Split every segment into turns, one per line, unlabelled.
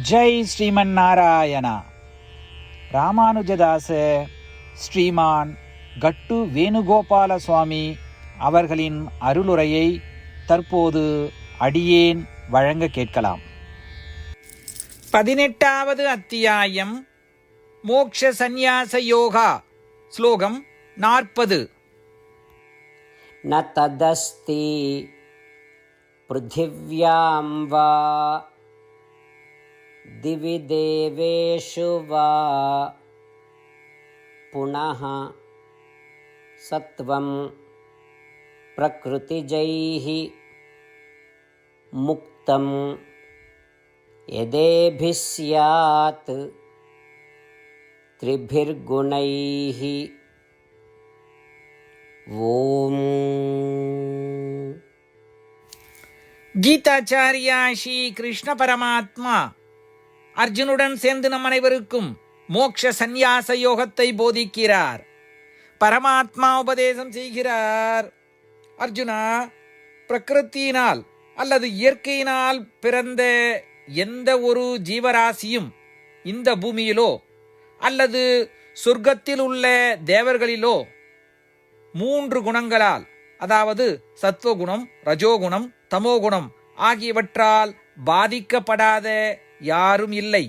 ஜெய் ஸ்ரீமன் நாராயணா. ராமானுஜதாச ஸ்ரீமான் கட்டு வேணுகோபால சுவாமி அவர்களின் அருளுரையை தற்போது அடியேன் வழங்க கேட்கலாம். 18வது அத்தியாயம் மோக்ஷ சந்நியாச யோகா. ஸ்லோகம் 40.
ந ததஸ்தி பிருத்திவ்யாம் வா திவி தேவேஷு வா புனः சத்வம் பிரக்ருதிஜைஹி முக்தம் யதேபிः ஸ்யாத் த்ரிபிர்குணைஹி. ஓம்.
கீதாச்சாரியா ஸ்ரீ கிருஷ்ண பரமாத்மா அர்ஜுனுடன் சேர்ந்து நம் அனைவருக்கும் மோக்ஷ சந்நியாச யோகத்தை போதிக்கிறார். பரமாத்மா உபதேசம் செய்கிறார். அர்ஜுனா, பிரகிருத்தியினால் அல்லது இயற்கையினால் பிறந்த எந்த ஒரு ஜீவராசியும் இந்த பூமியிலோ அல்லது சொர்க்கத்தில் உள்ள தேவர்களிலோ 3 குணங்களால், அதாவது சத்வகுணம், ரஜோகுணம், தமோகுணம் ஆகியவற்றால் பாதிக்கப்படாத யாரும் இல்லை.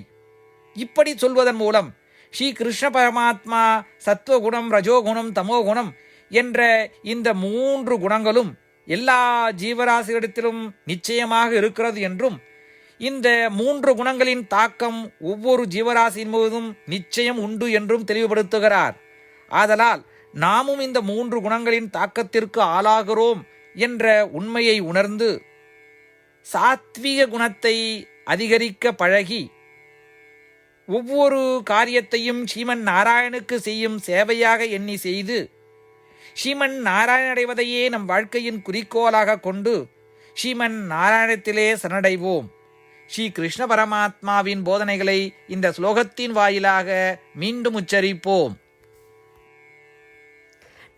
இப்படி சொல்வதன் மூலம் ஸ்ரீ கிருஷ்ண பரமாத்மா சத்வகுணம், ரஜோகுணம், தமோகுணம் என்ற இந்த 3 குணங்களும் எல்லா ஜீவராசிகளிடத்திலும் நிச்சயமாக இருக்கிறது என்றும், இந்த 3 குணங்களின் தாக்கம் ஒவ்வொரு ஜீவராசியின் போதும் நிச்சயம் உண்டு என்றும் தெளிவுபடுத்துகிறார். ஆதலால் நாமும் இந்த 3 குணங்களின் தாக்கத்திற்கு ஆளாகிறோம் என்ற உண்மையை உணர்ந்து சாத்விக குணத்தை அதிகரிக்க பழகி ஒவ்வொரு காரியத்தையும் ஸ்ரீமன் நாராயணுக்கு செய்யும் சேவையாக எண்ணி செய்து ஸ்ரீமன் நாராயண அடைவதையே நம் வாழ்க்கையின் குறிக்கோளாக கொண்டு ஸ்ரீமன் நாராயணத்திலே சரணடைவோம். ஸ்ரீ கிருஷ்ண பரமாத்மாவின் போதனைகளை இந்த ஸ்லோகத்தின் வாயிலாக மீண்டும் உச்சரிப்போம்.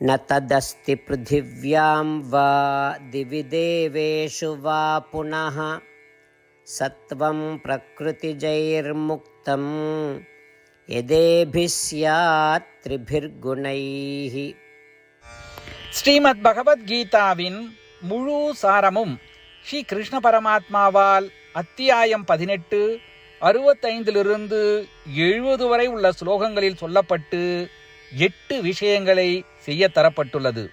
ந ததஸ்தி பிருத்திவ்யாம் வா திவி தேவேஷு வா புனः சத்வம் பிரக்ருதிஜைர்முக்தம் யதேபிः ஸ்யாத் த்ரிபிர்குணைஹி.
ஸ்ரீமத் பகவத்கீதாவின் முழு சாரமும் ஸ்ரீ கிருஷ்ண பரமாத்மாவால் அத்தியாயம் 18 65 70 வரை உள்ள ஸ்லோகங்களில் சொல்லப்பட்டு 8 விஷயங்களை செய்ய தரப்பட்டுள்ளது.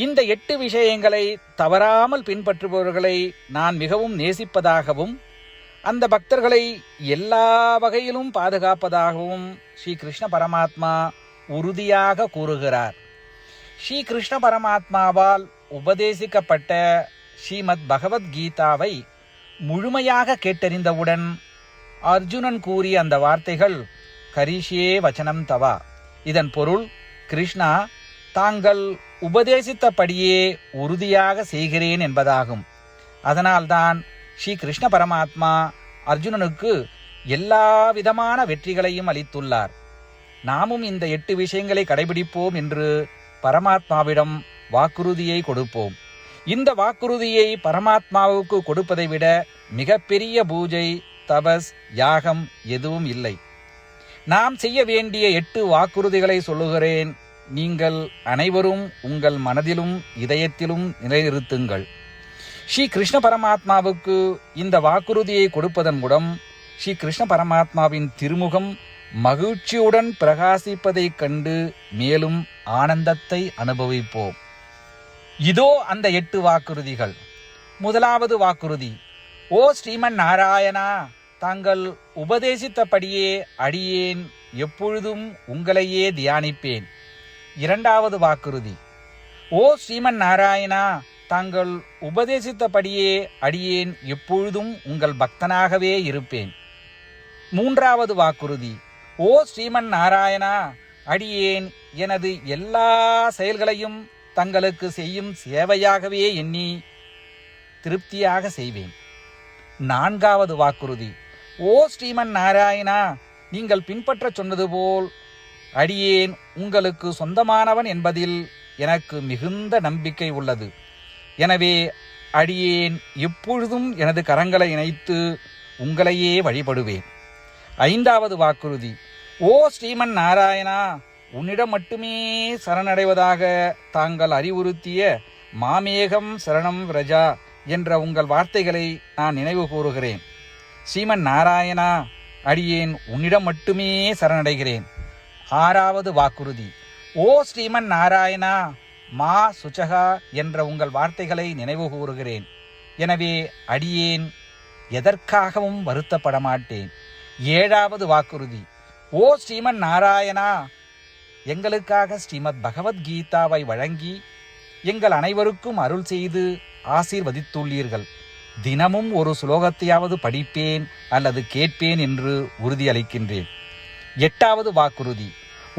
இந்த 8 விஷயங்களை தவறாமல் பின்பற்றுபவர்களை நான் மிகவும் நேசிப்பதாகவும் அந்த பக்தர்களை எல்லா வகையிலும் பாதுகாப்பதாகவும் ஸ்ரீ கிருஷ்ண பரமாத்மா உறுதியாக கூறுகிறார். ஸ்ரீ கிருஷ்ண பரமாத்மாவால் உபதேசிக்கப்பட்ட ஸ்ரீமத் பகவத்கீதாவை முழுமையாக கேட்டறிந்தவுடன் அர்ஜுனன் கூறிய அந்த வார்த்தைகள் கரிஷ்யே வச்சனம் தவா. இதன் பொருள், கிருஷ்ணா, தாங்கள் உபதேசித்தபடியே உறுதியாக செய்கிறேன் என்பதாகும். அதனால்தான் ஸ்ரீ கிருஷ்ண பரமாத்மா அர்ஜுனனுக்கு எல்லா விதமான வெற்றிகளையும் அளித்துள்ளார். நாமும் இந்த 8 விஷயங்களை கடைபிடிப்போம் என்று பரமாத்மாவிடம் வாக்குறுதியை கொடுப்போம். இந்த வாக்குறுதியை பரமாத்மாவுக்கு கொடுப்பதை விட மிகப்பெரிய பூஜை, தபஸ், யாகம் எதுவும் இல்லை. நாம் செய்ய வேண்டிய 8 வாக்குறுதிகளை சொல்லுகிறேன். நீங்கள் அனைவரும் உங்கள் மனதிலும் இதயத்திலும் நிலைநிறுத்துங்கள். ஸ்ரீ கிருஷ்ண பரமாத்மாவுக்கு இந்த வாக்குறுதியை கொடுப்பதன் மூலம் ஸ்ரீ கிருஷ்ண பரமாத்மாவின் திருமுகம் மகிழ்ச்சியுடன் பிரகாசிப்பதைக் கண்டு மேலும் ஆனந்தத்தை அனுபவிப்போம். இதோ அந்த 8 வாக்குறுதிகள். முதலாவது வாக்குறுதி: ஓ ஸ்ரீமன் நாராயணா, தாங்கள் உபதேசித்தபடியே அடியேன் எப்பொழுதும் உங்களையே தியானிப்பேன். இரண்டாவது வாக்குறுதி: ஓ ஸ்ரீமன் நாராயணா, தாங்கள் உபதேசித்தபடியே அடியேன் எப்பொழுதும் உங்கள் பக்தனாகவே இருப்பேன். மூன்றாவது வாக்குறுதி: ஓ ஸ்ரீமன் நாராயணா, அடியேன் எனது எல்லா செயல்களையும் தங்களுக்கு செய்யும் சேவையாகவே எண்ணி திருப்தியாக செய்வேன். நான்காவது வாக்குறுதி: ஓ ஸ்ரீமன் நாராயணா, நீங்கள் பின்பற்ற சொன்னது போல் அடியேன் உங்களுக்கு சொந்தமானவன் என்பதில் எனக்கு மிகுந்த நம்பிக்கை உள்ளது. எனவே அடியேன் எப்பொழுதும் எனது கரங்களை இணைத்து உங்களையே வழிபடுவேன். 5வது வாக்குறுதி. ஓ ஸ்ரீமன் நாராயணா, உன்னிடம் மட்டுமே சரணடைவதாக தாங்கள் அறிவுறுத்திய மாமேகம் சரணம் விரஜா என்ற உங்கள் வார்த்தைகளை நான் நினைவு கூறுகிறேன். ஸ்ரீமன் நாராயணா, அடியேன் உன்னிடம் மட்டுமே சரணடைகிறேன். 6வது வாக்குறுதி. ஓ ஸ்ரீமன் நாராயணா, மா சுச்சகா என்ற உங்கள் வார்த்தைகளை நினைவு கூறுகிறேன். எனவே அடியேன் எதற்காகவும் வருத்தப்பட மாட்டேன். 7வது வாக்குறுதி. ஓ ஸ்ரீமன் நாராயணா, எங்களுக்காக ஸ்ரீமத் பகவத்கீதாவை வழங்கி எங்கள் அனைவருக்கும் அருள் செய்து ஆசீர்வதித்துள்ளீர்கள். தினமும் ஒரு சுலோகத்தையாவது படிப்பேன் அல்லது கேட்பேன் என்று உறுதியளிக்கின்றேன். 8வது வாக்குறுதி.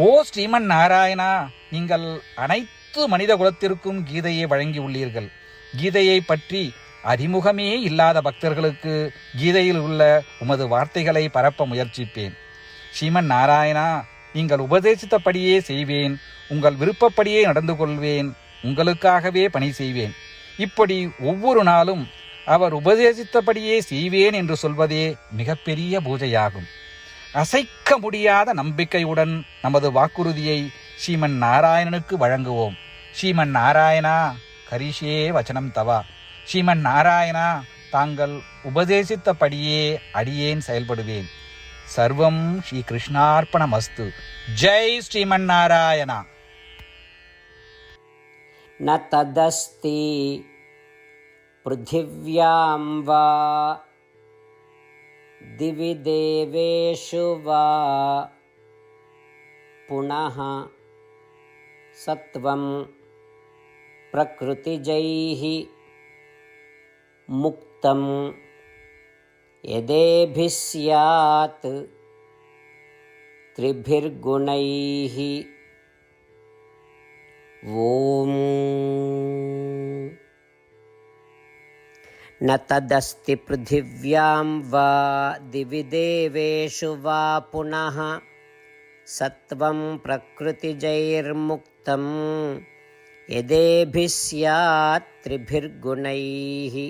ஓ ஸ்ரீமன் நாராயணா, நீங்கள் அனைத்து மனித குலத்திற்கும் கீதையை வழங்கியுள்ளீர்கள். கீதையை பற்றி அறிமுகமே இல்லாத பக்தர்களுக்கு கீதையில் உள்ள உமது வார்த்தைகளை பரப்ப முயற்சிப்பேன். ஸ்ரீமன் நாராயணா, நீங்கள் உபதேசித்தபடியே செய்வேன். உங்கள் விருப்பப்படியே நடந்து கொள்வேன். உங்களுக்காகவே பணி செய்வேன். இப்படி ஒவ்வொரு நாளும் அவர் உபதேசித்தபடியே செய்வேன் என்று சொல்வதே மிகப்பெரிய பூஜையாகும். அசைக்க முடியாத நம்பிக்கையுடன் நமது வாக்குறுதியை ஸ்ரீமன் நாராயணனுக்கு வழங்குவோம். ஸ்ரீமன் நாராயணா, கரிஷே வச்சனம் தவா. ஸ்ரீமன் நாராயணா, தாங்கள் உபதேசித்தபடியே அடியேன் செயல்படுவேன். சர்வம் ஸ்ரீ கிருஷ்ணார்ப்பணமஸ்து. ஜெய் ஸ்ரீமன் நாராயணா.
ந ததஸ்தி பிருத்திவ்யாம் வா திவி தேவேஷு வா புனः சத்வம் பிரக்ருதிஜைஹி முக்தம் யதேபிः ஸ்யாத் த்ரிபிர்குணைஹி. ஓம். ந ததஸ்தி பிருத்திவ்யாம் வா திவி தேவேஷு வா புனः சத்வம் பிரக்ருதிஜைர்முக்தம் யதேபிः ஸ்யாத் த்ரிபிர்குணைஹி.